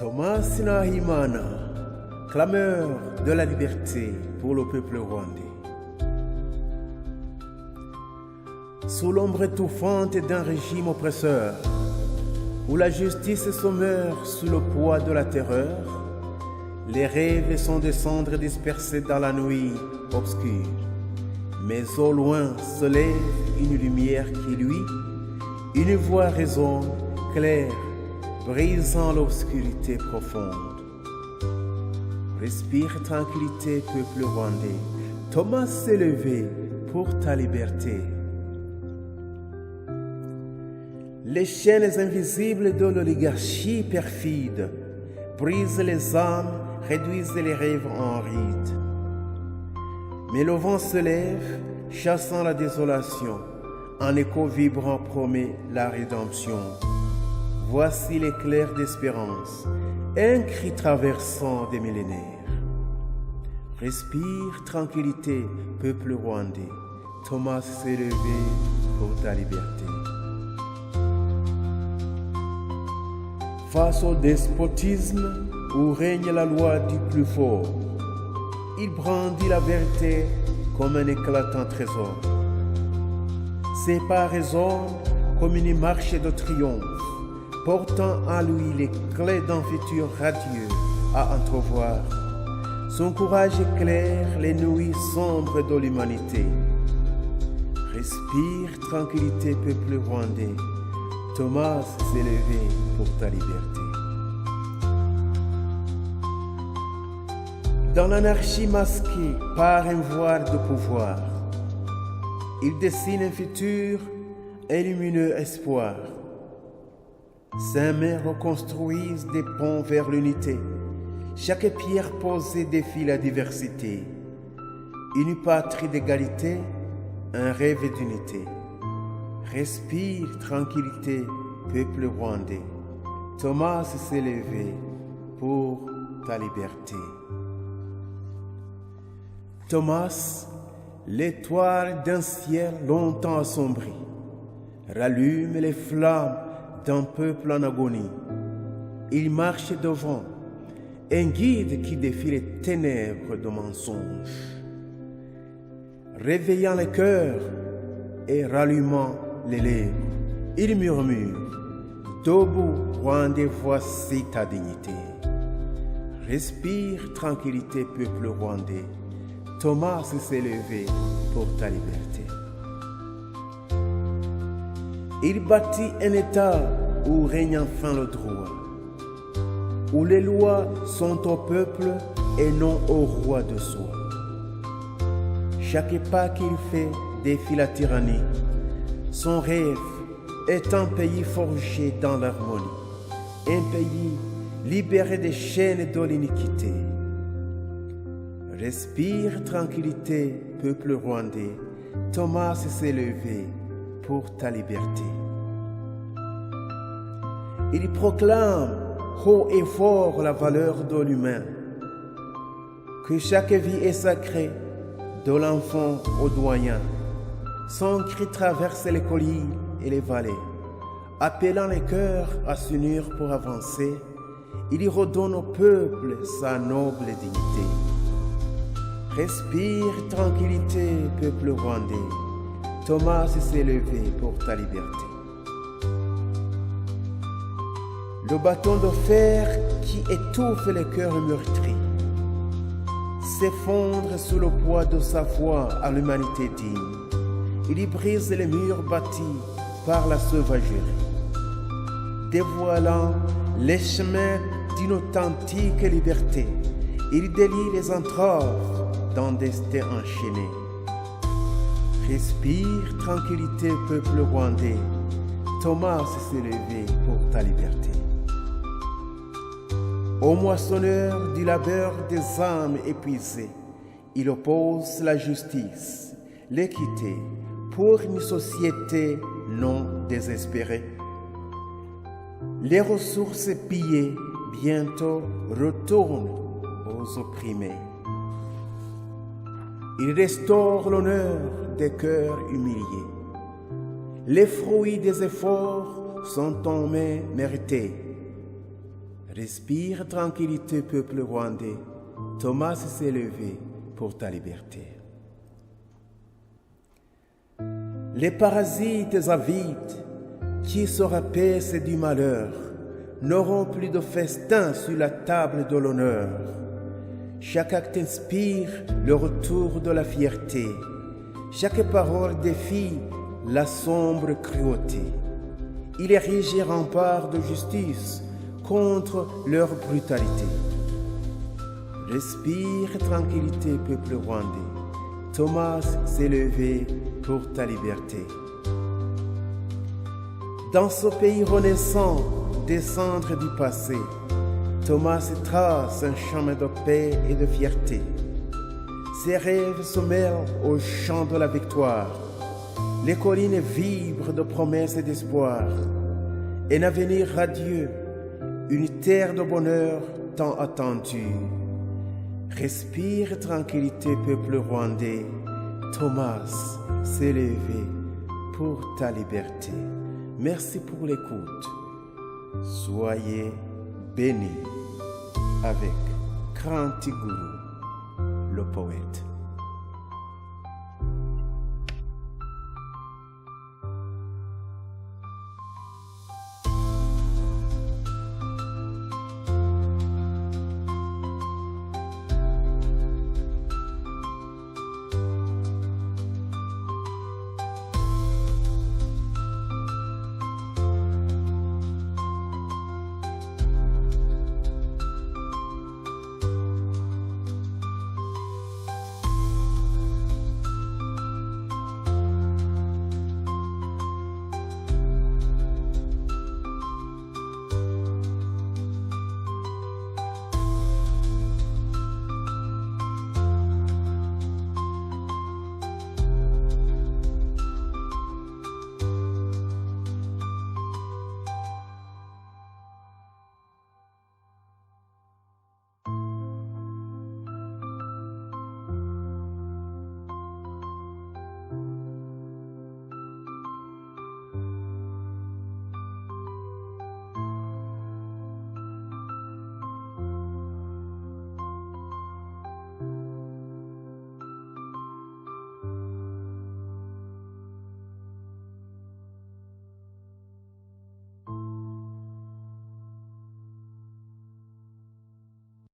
Thomas Nahimana, clameur de la liberté pour le peuple rwandais. Sous l'ombre étouffante d'un régime oppresseur, où la justice sommeure sous le poids de la terreur, les rêves sont des cendres dispersées dans la nuit obscure. Mais au loin se lève une lumière qui luit, une voix résonne, claire, brisant l'obscurité profonde. Respire tranquillité, peuple rwandais. Thomas s'est levé pour ta liberté. Les chaînes invisibles de l'oligarchie perfide brisent les âmes, réduisent les rêves en rides. Mais le vent se lève, chassant la désolation. Un écho vibrant promet la rédemption. Voici l'éclair d'espérance, un cri traversant des millénaires. Respire tranquillité, peuple rwandais. Thomas s'est levé pour ta liberté. Face au despotisme où règne la loi du plus fort, il brandit la vérité comme un éclatant trésor. Sépare-les comme une marche de triomphe, portant en lui les clés d'un futur radieux à entrevoir. Son courage éclaire les nuits sombres de l'humanité. Respire tranquillité, peuple rwandais. Thomas s'est levé pour ta liberté. Dans l'anarchie masquée par un voile de pouvoir, il dessine un futur, un lumineux espoir. Ses mains reconstruisent des ponts vers l'unité. Chaque pierre posée défie la diversité. Une patrie d'égalité, un rêve d'unité. Respire tranquillité, peuple rwandais. Thomas s'est levé pour ta liberté. Thomas, l'étoile d'un ciel longtemps assombri, rallume les flammes d'un peuple en agonie. Il marche devant, un guide qui défie les ténèbres de mensonges, réveillant les cœurs et rallumant les lèvres. Il murmure, debout, Rwandais, voici ta dignité. Respire tranquillité, peuple rwandais. Thomas s'est levé pour ta liberté. Il bâtit un État où règne enfin le droit, où les lois sont au peuple et non au roi de soi. Chaque pas qu'il fait défie la tyrannie. Son rêve est un pays forgé dans l'harmonie, un pays libéré des chaînes de l'iniquité. Respire tranquillité, peuple rwandais. Thomas s'est levé pour ta liberté. Il proclame haut et fort la valeur de l'humain, que chaque vie est sacrée, de l'enfant au doyen. Son cri traverse les collines et les vallées, appelant les cœurs à s'unir pour avancer. Il y redonne au peuple sa noble dignité. Respire tranquillité, peuple rwandais. Thomas s'est levé pour ta liberté. Le bâton de fer qui étouffe les cœurs meurtris s'effondre sous le poids de sa foi à l'humanité digne. Il y brise les murs bâtis par la sauvagerie, dévoilant les chemins d'une authentique liberté. Il délie les entraves d'un destin enchaîné. Respire tranquillité, peuple rwandais. Thomas s'est levé pour ta liberté. Au moissonneur du labeur des âmes épuisées, il oppose la justice, l'équité, pour une société non désespérée. Les ressources pillées bientôt retournent aux opprimés. Il restaure l'honneur des cœurs humiliés. Les fruits des efforts sont en main méritée. Respire tranquillité, peuple rwandais. Thomas s'est levé pour ta liberté. Les parasites avides qui se rapaissent du malheur n'auront plus de festin sur la table de l'honneur. Chaque acte inspire le retour de la fierté. Chaque parole défie la sombre cruauté. Il érige un rempart de justice contre leur brutalité. Respire tranquillité, peuple rwandais. Thomas s'est levé pour ta liberté. Dans ce pays renaissant des cendres du passé, Thomas trace un chemin de paix et de fierté. Ses rêves se mêlent au chant de la victoire. Les collines vibrent de promesses et d'espoir. Un avenir radieux, une terre de bonheur tant attendue. Respire tranquillité, peuple rwandais. Thomas s'est levé pour ta liberté. Merci pour l'écoute. Soyez bénis avec Kranti Guru, le poète.